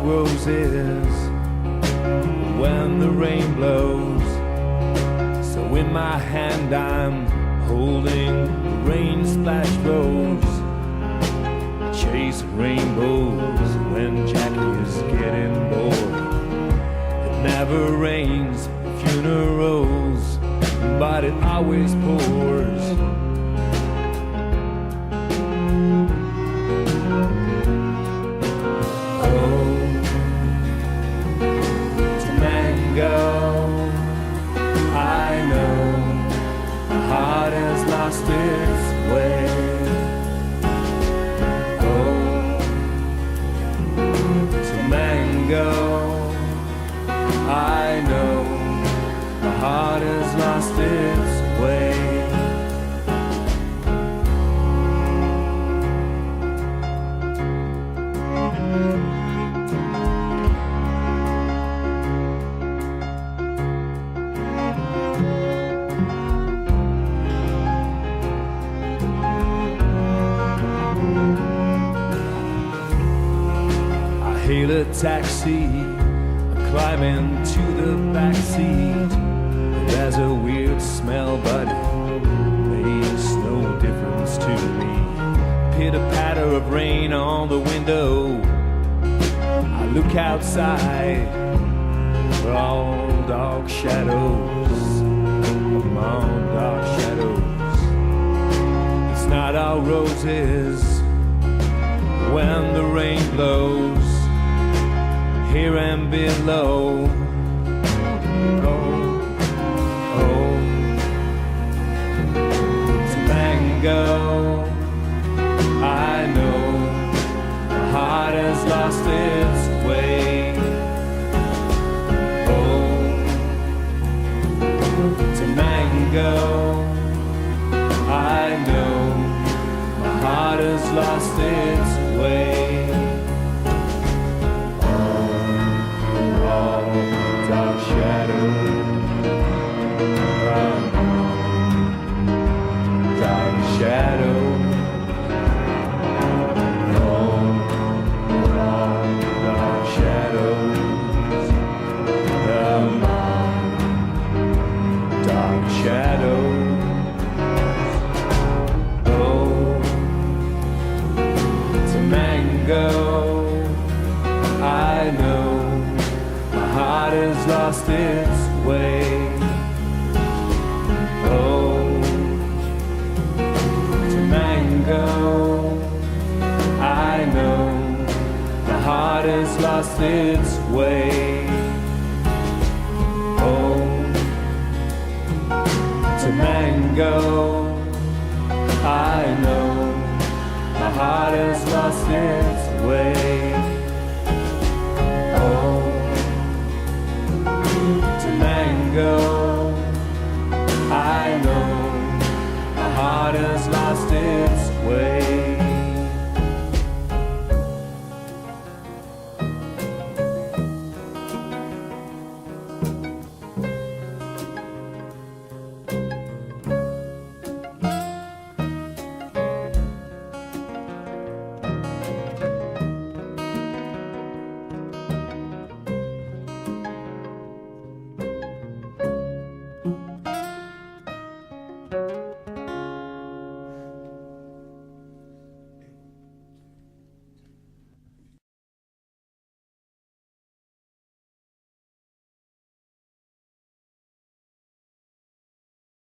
roses when the rain blows. So in my hand I'm holding the rain splash rose. Chase rainbows when Jackie is getting bored. It never rains at funerals, but it always pours. Lost its way. Oh, to mango, I know my heart has lost its way. Hail a taxi, I climb into the back seat. There's a weird smell, but it makes no difference to me. Pitter patter of rain on the window. I look outside for all dark shadows, among dark shadows. It's not all roses when the rain blows. Here and below. Oh, oh, it's a mango. I know my heart has lost its way. Oh, it's a mango. I know my heart has lost its way. Dark shadows, dark shadows, dark shadows, dark shadows. Oh, it's a mango. I know heart has lost its way. Oh, it's a mango. I know my heart has lost its way. Oh, it's a mango. I know my heart has lost its way.